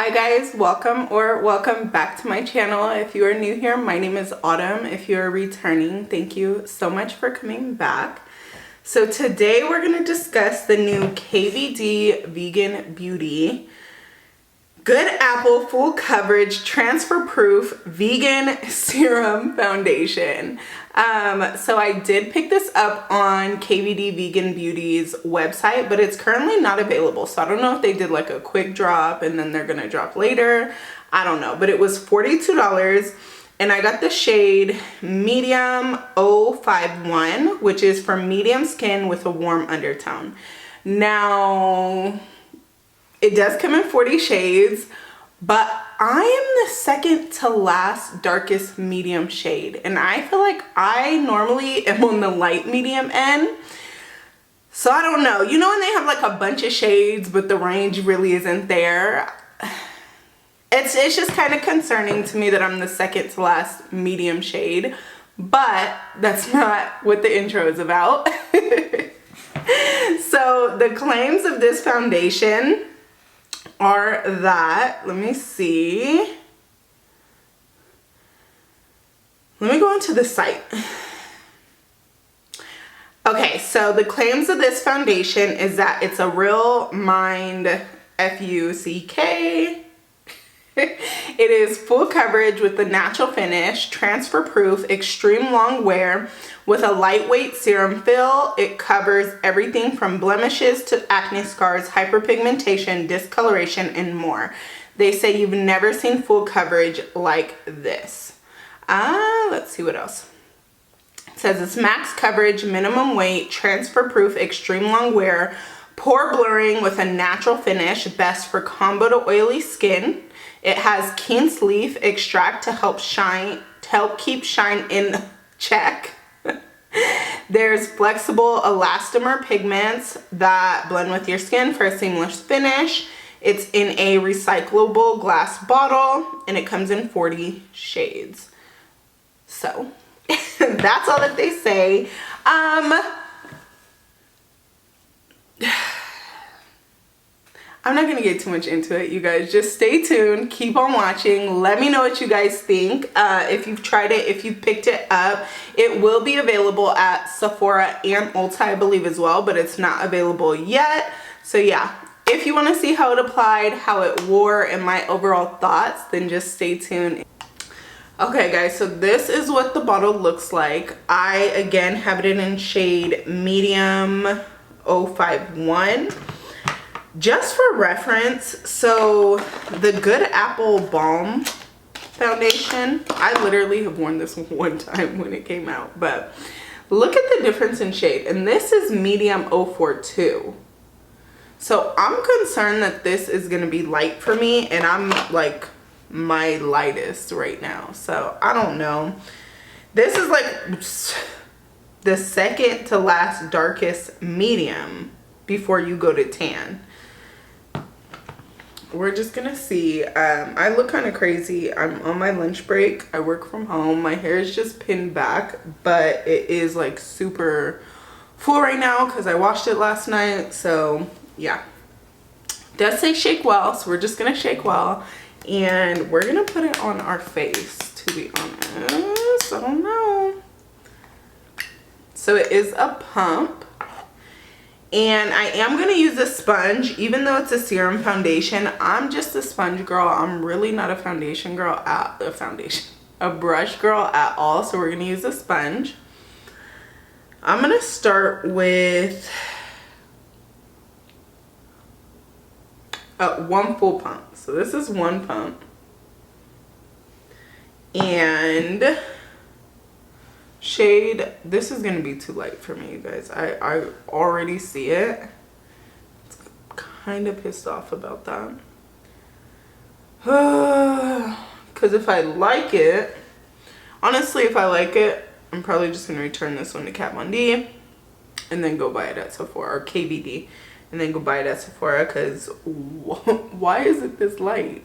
Hi guys, welcome back to my channel. If you are new here, my name is Autumn. If you are returning, thank you so much for coming back. So today we're going to discuss the new KVD Vegan Beauty Good Apple Full Coverage Transfer Proof Vegan Serum Foundation. So I did pick this up on KVD Vegan Beauty's website, but it's currently not available. So I don't know if they did like a quick drop and then they're gonna drop later. I don't know, but it was $42 and I got the shade Medium 051, which is for medium skin with a warm undertone. Now, it does come in 40 shades, but I am the second to last darkest medium shade. And I feel like I normally am on the light medium end. So I don't know. You know when they have like a bunch of shades, but the range really isn't there? It's just kind of concerning to me that I'm the second to last medium shade. But that's not what the intro is about. So the claims of this foundation are that, let me see. Let me go into the site. Okay, so the claims of this foundation is that it's a Real Mind F-U-C-K. It is full coverage with the natural finish, transfer proof, extreme long wear with a lightweight serum fill. It covers everything from blemishes to acne scars, hyperpigmentation, discoloration, and more. They say you've never seen full coverage like this. Let's see what else. It says it's max coverage, minimum weight, transfer proof, extreme long wear, pore blurring with a natural finish, best for combo to oily skin. It has quince leaf extract to help keep shine in check. There's flexible elastomer pigments that blend with your skin for a seamless finish. It's in a recyclable glass bottle and it comes in 40 shades. So that's all that they say. I'm not gonna get too much into it, you guys. Just stay tuned, keep on watching. Let me know what you guys think. If you've tried it, if you picked it up, it will be available at Sephora and Ulta, I believe, as well, but it's not available yet. So yeah, if you want to see how it applied, how it wore, and my overall thoughts, then just stay tuned. Okay guys, so this is what the bottle looks like. I again have it in shade Medium 051. Just for reference, so the Good Apple Balm foundation, I literally have worn this one time when it came out, but look at the difference in shade, and this is Medium 042. So I'm concerned that this is going to be light for me, and I'm like my lightest right now, so I don't know. This is like the second to last darkest medium before you go to tan. We're just gonna see. I look kind of crazy. I'm on my lunch break. I work from home. My hair is just pinned back, but it is like super full right now because I washed it last night. So yeah, it does say shake well, so we're just gonna shake well and we're gonna put it on our face, to be honest. I don't know. So it is a pump. And I am going to use a sponge, even though it's a serum foundation. I'm just a sponge girl. I'm really not a foundation girl a brush girl at all. So we're going to use a sponge. I'm going to start with one full pump. So this is one pump. And shade, this is gonna be too light for me, you guys. I already see it. It's kind of pissed off about that. Because if I like it, honestly, if I like it, I'm probably just gonna return this one to Kat Von D and then go buy it at Sephora, or KVD, and then go buy it at Sephora, because why is it this light?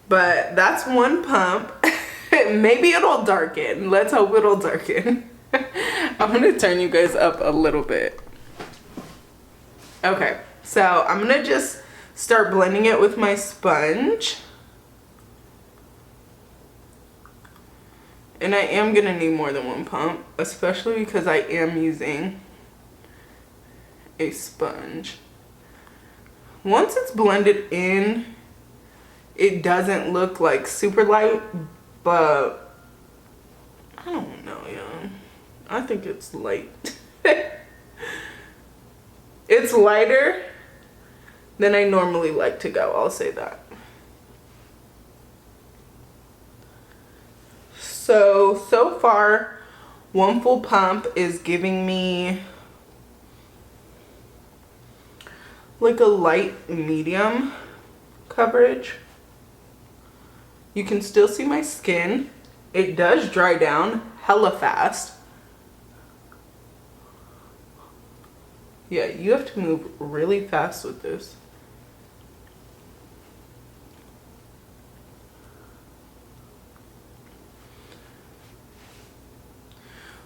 But that's one pump. Maybe it'll darken. Let's hope it'll darken. I'm gonna turn you guys up a little bit. Okay, so I'm gonna just start blending it with my sponge. And I am gonna need more than one pump, especially because I am using a sponge. Once it's blended in, it doesn't look like super light, but I don't know, yeah. I think it's light. It's lighter than I normally like to go, I'll say that. So far, one full pump is giving me like a light medium coverage. You can still see my skin. It does dry down hella fast. Yeah, you have to move really fast with this.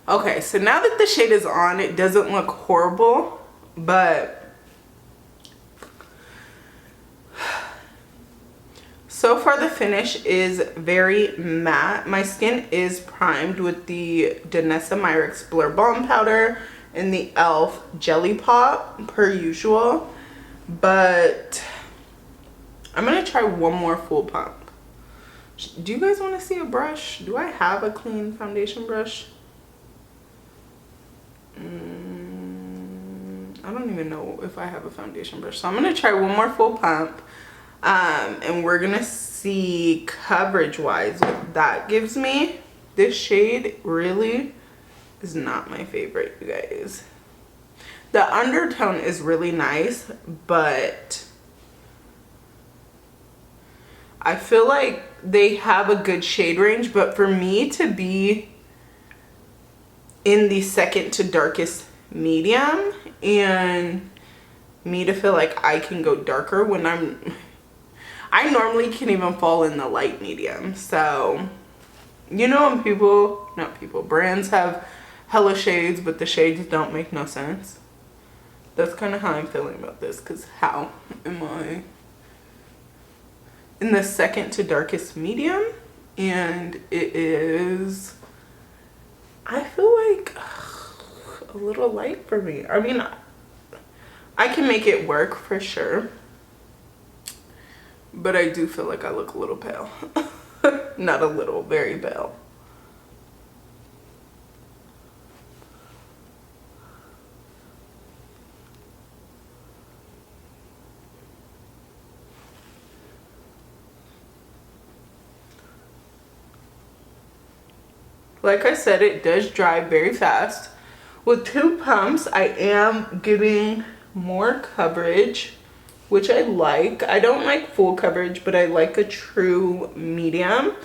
Okay, so now that the shade is on, it doesn't look horrible, but so far the finish is very matte. My skin is primed with the Danessa Myricks Blur Balm Powder and the e.l.f. Jelly Pop per usual, but I'm gonna try one more full pump. Do you guys want to see a brush? Do I have a clean foundation brush? I don't even know if I have a foundation brush, so I'm gonna try one more full pump, and we're gonna see coverage wise what that gives me. This shade really is not my favorite, you guys. The undertone is really nice, but I feel like they have a good shade range, but for me to be in the second to darkest medium and me to feel like I can go darker when I normally can't even fall in the light medium. So, you know, when brands have hella shades, but the shades don't make no sense. That's kind of how I'm feeling about this, because how am I in the second to darkest medium? And it is, I feel like a little light for me. I mean, I can make it work for sure, but I do feel like I look a little pale. Not a little, very pale. Like I said, it does dry very fast. With 2 pumps, I am getting more coverage, which I like. I don't like full coverage, but I like a true medium.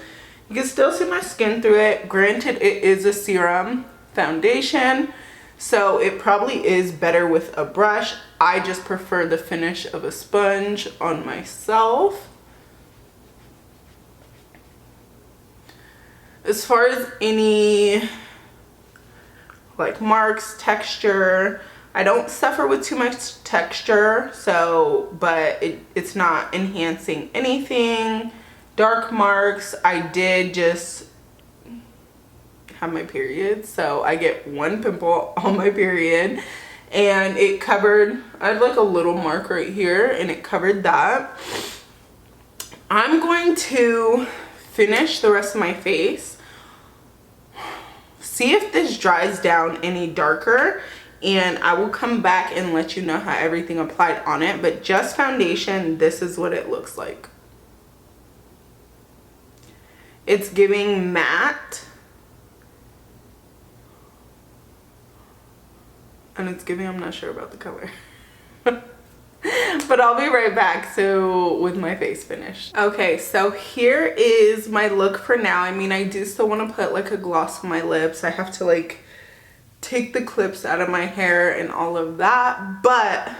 You can still see my skin through it. Granted, it is a serum foundation, so it probably is better with a brush. I just prefer the finish of a sponge on myself. As far as any like marks, texture, I don't suffer with too much texture, so, but it's not enhancing anything. Dark marks, I did just have my period, so I get 1 pimple on my period, and it covered, I had like a little mark right here, and it covered that. I'm going to finish the rest of my face, see if this dries down any darker, and I will come back and let you know how everything applied on it. But just foundation, this is what it looks like. It's giving matte, and it's giving, I'm not sure about the color. But I'll be right back with my face finished. Okay, so here is my look for now. I mean, I do still want to put like a gloss on my lips. I have to like take the clips out of my hair and all of that, but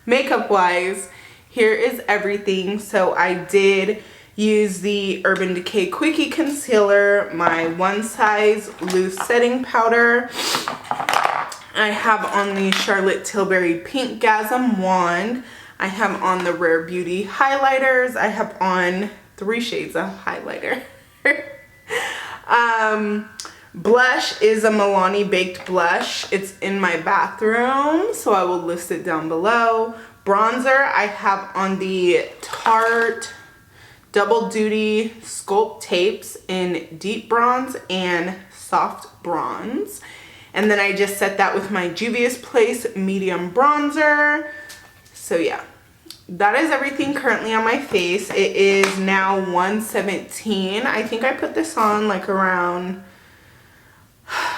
makeup wise, here is everything. So I did use the Urban Decay Quickie Concealer, my One Size Loose Setting Powder. I have on the Charlotte Tilbury Pink Gasm Wand. I have on the Rare Beauty highlighters. I have on 3 shades of highlighter. Blush is a Milani Baked Blush. It's in my bathroom, so I will list it down below. Bronzer, I have on the Tarte Double Duty Sculpt Tapes in Deep Bronze and Soft Bronze. And then I just set that with my Juvia's Place Medium Bronzer. So yeah, that is everything currently on my face. It is now 1:17. I think I put this on like around,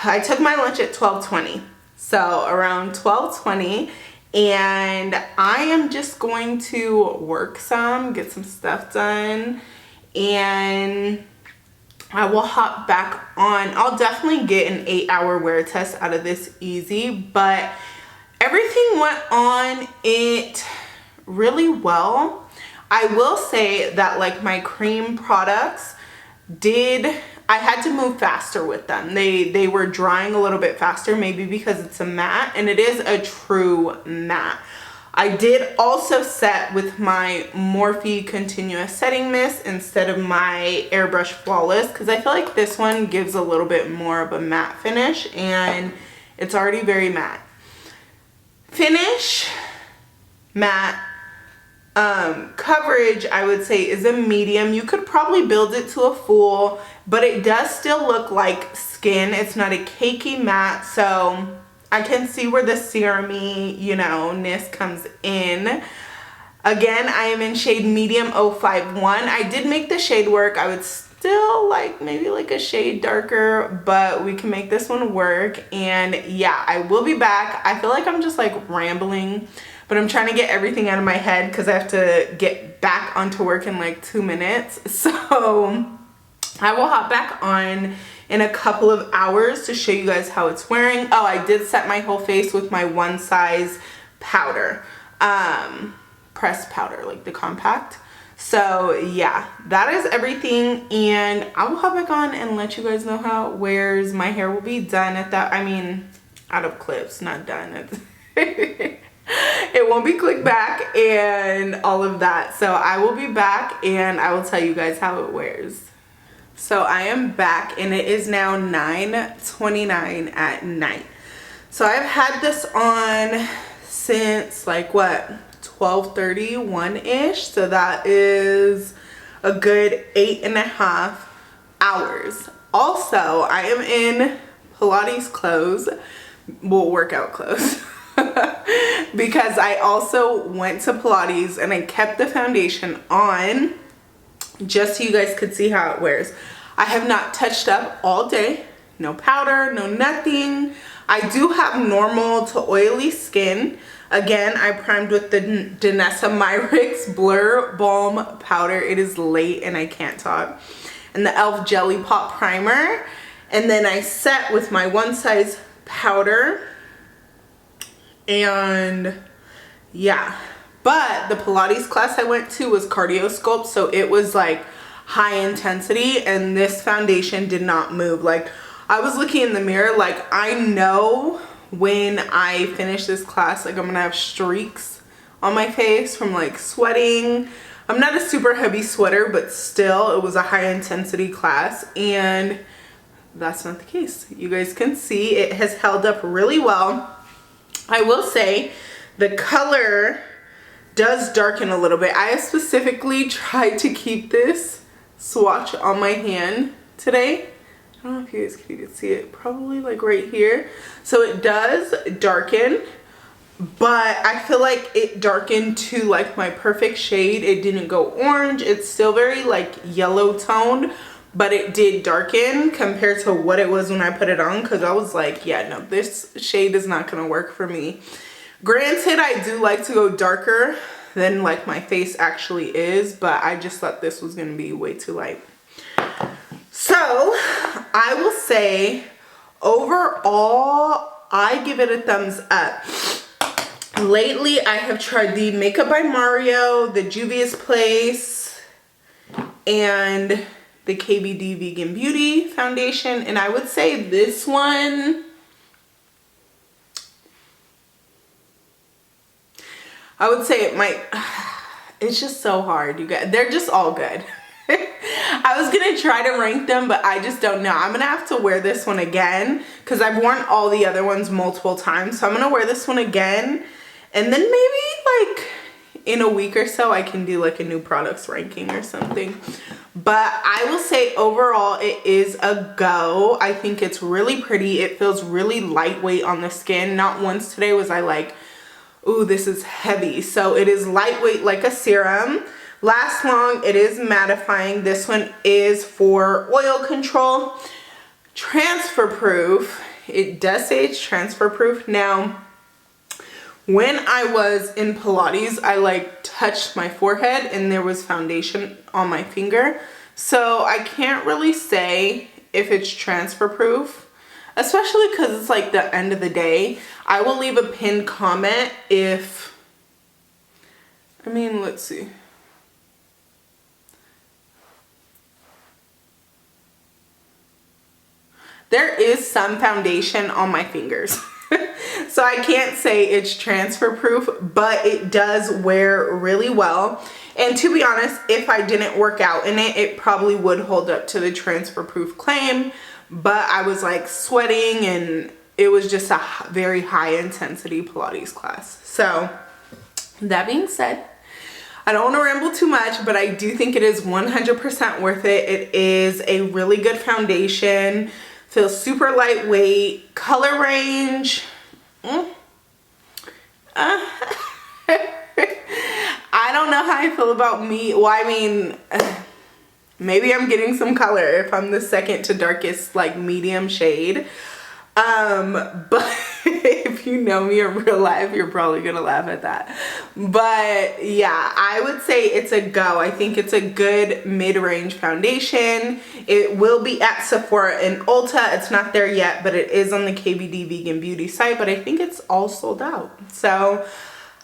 I took my lunch at 12:20. So around 12:20. And I am just going to work some, get some stuff done, and I will hop back on. I'll definitely get an 8-hour wear test out of this easy, but everything went on it really well. I will say that like my cream products I had to move faster with them. They were drying a little bit faster, maybe because it's a matte, and it is a true matte. I did also set with my Morphe Continuous Setting Mist instead of my Airbrush Flawless, because I feel like this one gives a little bit more of a matte finish, and it's already very matte. Finish, matte. Coverage, I would say, is a medium. You could probably build it to a full, but it does still look like skin. It's not a cakey matte, so I can see where the serum-y, you know, ness comes in. Again, I am in shade medium 051. I did make the shade work. I would still like maybe like a shade darker, but we can make this one work. And yeah, I will be back. I feel like I'm just like rambling, but I'm trying to get everything out of my head because I have to get back onto work in like 2 minutes. So I will hop back on in a couple of hours to show you guys how it's wearing. Oh, I did set my whole face with my One Size powder, pressed powder, like the compact. So yeah, that is everything, and I will hop back on and let you guys know how it wears. My hair will be done at that, I mean, out of clips, not done. It won't be clicked back and all of that. So I will be back and I will tell you guys how it wears. So I am back and it is now 9:29 at night. So I've had this on since like what, 12:31-ish. So that is a good 8.5 hours. Also, I am in Pilates clothes, well, workout clothes. Because I also went to Pilates and I kept the foundation on just so you guys could see how it wears. I have not touched up all day. No powder, no nothing. I do have normal to oily skin. Again, I primed with the Danessa Myricks Blur Balm Powder. It is late and I can't talk. And the e.l.f. Jelly Pop Primer. And then I set with my One Size powder. And yeah, but the Pilates class I went to was cardio sculpt, so it was like high intensity, and this foundation did not move. Like, I was looking in the mirror, like, I know when I finish this class, like, I'm gonna have streaks on my face from like sweating. I'm not a super heavy sweater, but still, it was a high intensity class, and that's not the case. You guys can see it has held up really well. I will say the color does darken a little bit. I specifically tried to keep this swatch on my hand today. I don't know if you guys can even see it, probably like right here. So it does darken, but I feel like it darkened to like my perfect shade. It didn't go orange. It's still very like yellow toned, but it did darken compared to what it was when I put it on, because I was like, yeah, no, this shade is not gonna work for me. Granted, I do like to go darker than like my face actually is, but I just thought this was gonna be way too light. So I will say overall, I give it a thumbs up. Lately, I have tried the Makeup by Mario, the Juvia's Place, and the KVD Vegan Beauty foundation, and I would say this one, I would say it might, it's just so hard, you guys. They're just all good. I was gonna try to rank them, but I just don't know. I'm gonna have to wear this one again because I've worn all the other ones multiple times. So I'm gonna wear this one again, and then maybe like in a week or so I can do like a new products ranking or something. But I will say overall it is a go. I think it's really pretty. It feels really lightweight on the skin. Not once today was I like, ooh, this is heavy. So it is lightweight like a serum. Lasts long. It is mattifying. This one is for oil control. Transfer proof. It does say it's transfer proof. Now, when I was in Pilates, I like touched my forehead and there was foundation on my finger. So I can't really say if it's transfer proof, especially because it's like the end of the day. I will leave a pinned comment if, I mean, let's see. There is some foundation on my fingers. So I can't say it's transfer proof, but it does wear really well. And to be honest, if I didn't work out in it, it probably would hold up to the transfer proof claim. But I was like sweating and it was just a very high intensity Pilates class. So that being said, I don't want to ramble too much, but I do think it is 100% worth it. It is a really good foundation. Feels super lightweight. Color range. I don't know how I feel about me. Well, I mean, maybe I'm getting some color if I'm the second to darkest like medium shade. But if you know me in real life, you're probably gonna laugh at that. But yeah, I would say it's a go. I think it's a good mid-range foundation. It will be at Sephora and Ulta. It's not there yet, but it is on the KVD Vegan Beauty site, but I think it's all sold out. So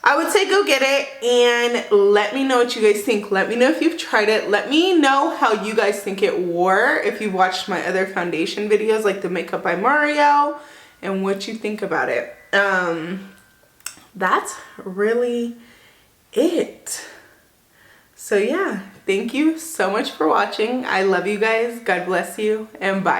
I would say go get it and let me know what you guys think. Let me know if you've tried it. Let me know how you guys think it wore if you've watched my other foundation videos like the Makeup by Mario and what you think about it. That's really it. So yeah, thank you so much for watching. I love you guys. God bless you and bye.